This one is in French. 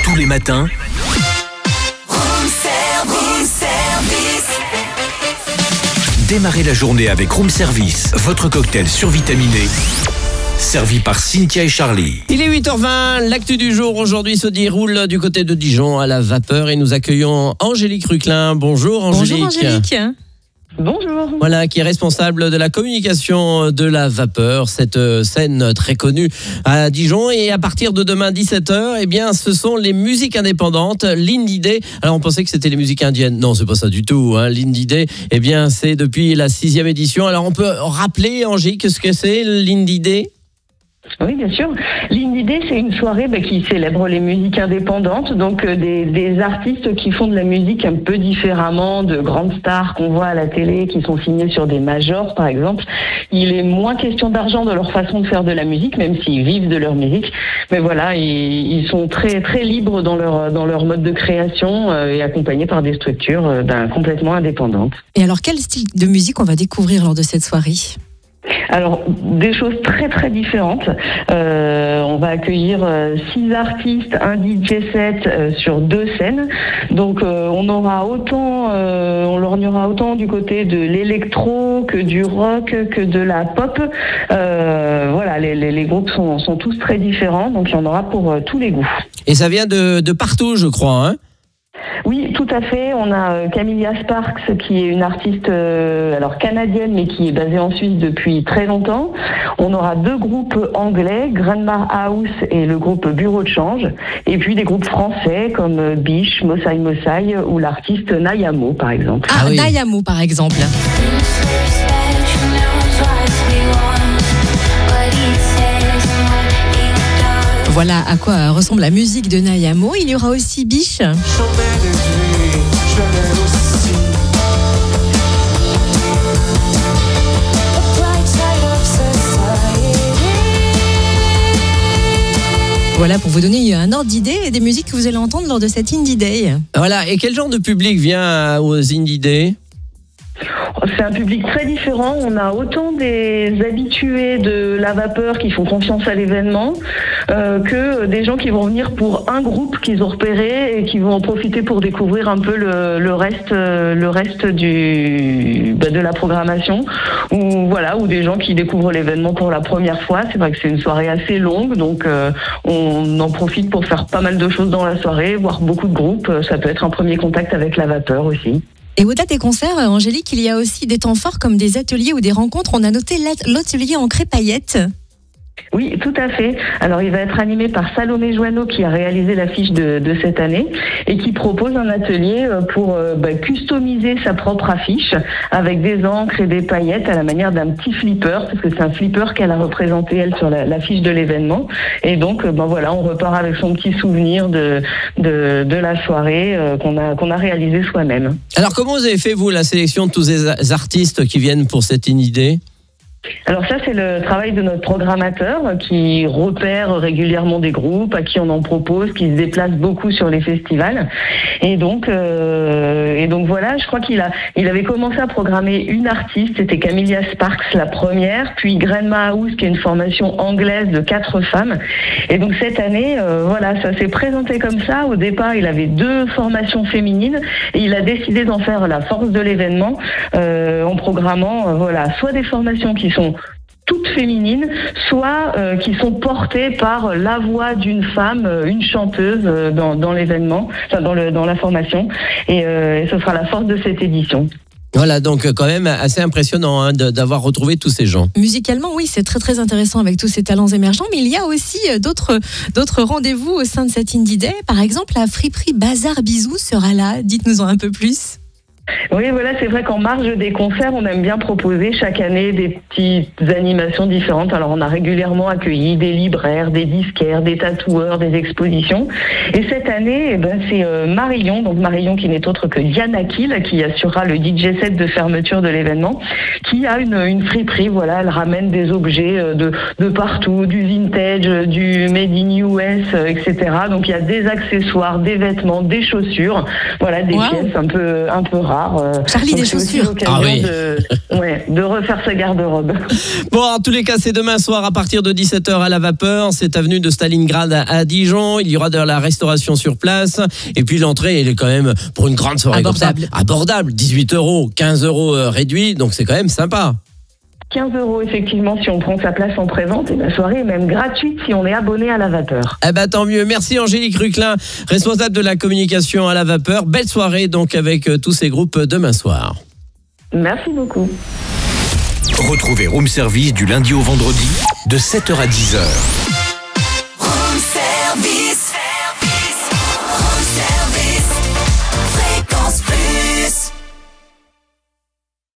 Tous les matins, démarrez la journée avec Room Service, votre cocktail survitaminé, servi par Cynthia et Charlie. Il est 8h20, l'actu du jour aujourd'hui se déroule du côté de Dijon à la vapeur et nous accueillons Angélique Ruclin. Bonjour Angélique. Bonjour Angélique. Bonjour. Voilà, qui est responsable de la communication de la vapeur, cette scène très connue à Dijon. Et à partir de demain 17h, eh bien, ce sont les musiques indépendantes, l'Indie Day. Alors on pensait que c'était les musiques indiennes. Non, c'est pas ça du tout. L'Indie Day, eh bien, c'est depuis la 6e édition. Alors on peut rappeler, Angélique, ce que c'est l'Indie Day ? Oui, bien sûr. L'Indie Day, c'est une soirée qui célèbre les musiques indépendantes, donc des artistes qui font de la musique un peu différemment de grandes stars qu'on voit à la télé, qui sont signés sur des majors, par exemple. Il est moins question d'argent de leur façon de faire de la musique, même s'ils vivent de leur musique. Mais voilà, ils sont très très libres dans leur mode de création et accompagnés par des structures complètement indépendantes. Et alors, quel style de musique on va découvrir lors de cette soirée ? Alors, des choses très très différentes. On va accueillir 6 artistes, un DJ set sur 2 scènes. Donc, on lorgnera autant du côté de l'électro que du rock que de la pop. Voilà, les groupes sont tous très différents, donc il y en aura pour tous les goûts. Et ça vient de partout, je crois, Oui, tout à fait. On a Camilla Sparks, qui est une artiste canadienne, mais qui est basée en Suisse depuis très longtemps. On aura 2 groupes anglais, Grandma House et le groupe Bureau de Change. Et puis des groupes français comme Biche, Mossai Mossai ou l'artiste Nayamo, par exemple. Ah, oui. Nayamo, par exemple. Voilà à quoi ressemble la musique de Nayamo. Il y aura aussi Biche. Voilà, pour vous donner un ordre d'idée des musiques que vous allez entendre lors de cette Indie Day. Voilà, et quel genre de public vient aux Indie Day ? C'est un public très différent. On a autant des habitués de la vapeur qui font confiance à l'événement que des gens qui vont venir pour un groupe qu'ils ont repéré et qui vont en profiter pour découvrir un peu le reste de la programmation. Ou des gens qui découvrent l'événement pour la première fois. C'est vrai que c'est une soirée assez longue, donc on en profite pour faire pas mal de choses dans la soirée, voir beaucoup de groupes. Ça peut être un premier contact avec la vapeur aussi. Et au-delà des concerts, Angélique, il y a aussi des temps forts comme des ateliers ou des rencontres. On a noté l'atelier en crépaillettes. Oui, tout à fait. Alors, il va être animé par Salomé Joanneau qui a réalisé l'affiche de cette année et qui propose un atelier pour customiser sa propre affiche avec des encres et des paillettes à la manière d'un petit flipper, parce que c'est un flipper qu'elle a représenté, elle, sur l'affiche de l'événement. Et donc, on repart avec son petit souvenir de la soirée qu'on a réalisé soi-même. Alors, comment vous avez fait, vous, la sélection de tous ces artistes qui viennent pour cette idée ? Alors ça, c'est le travail de notre programmateur qui repère régulièrement des groupes, à qui on en propose, qui se déplace beaucoup sur les festivals. Et donc voilà, je crois qu'il avait commencé à programmer une artiste, c'était Camilla Sparks la première, puis Grandma House qui est une formation anglaise de 4 femmes. Et donc cette année, ça s'est présenté comme ça. Au départ, il avait 2 formations féminines et il a décidé d'en faire la force de l'événement en programmant soit des formations qui sont toutes féminines, soit qui sont portées par la voix d'une femme, une chanteuse dans l'événement, dans la formation. Et ce sera la force de cette édition. Voilà, donc quand même assez impressionnant d'avoir retrouvé tous ces gens. Musicalement, oui, c'est très très intéressant avec tous ces talents émergents, mais il y a aussi d'autres rendez-vous au sein de cette Indie Day. Par exemple, la friperie Bazar Bisous sera là. Dites-nous en un peu plus. Oui, voilà, c'est vrai qu'en marge des concerts, on aime bien proposer chaque année des petites animations différentes. Alors, on a régulièrement accueilli des libraires, des disquaires, des tatoueurs, des expositions. Et cette année, c'est Marillon, donc Marillon qui n'est autre que Diana Kiel, qui assurera le DJ set de fermeture de l'événement, qui a une friperie. Voilà, elle ramène des objets de partout, du vintage, du made in US, etc. Donc, il y a des accessoires, des vêtements, des chaussures, voilà, des pièces un peu rares. soir. Charlie, donc des c'est aussi chaussures. l'occasion de refaire sa garde-robe. Bon, en tous les cas, c'est demain soir à partir de 17h à la Vapeur. C'est avenue de Stalingrad à Dijon. Il y aura de la restauration sur place. Et puis l'entrée, elle est quand même, pour une grande soirée Abordable. comme ça, abordable. 18 €, 15 € réduit. Donc c'est quand même sympa. 15 € effectivement si on prend sa place en présente, et la soirée est même gratuite si on est abonné à la Vapeur. Eh ben tant mieux. Merci Angélique Ruclin, responsable de la communication à la Vapeur. Belle soirée donc avec tous ces groupes demain soir. Merci beaucoup. Retrouvez Room Service du lundi au vendredi de 7h à 10h.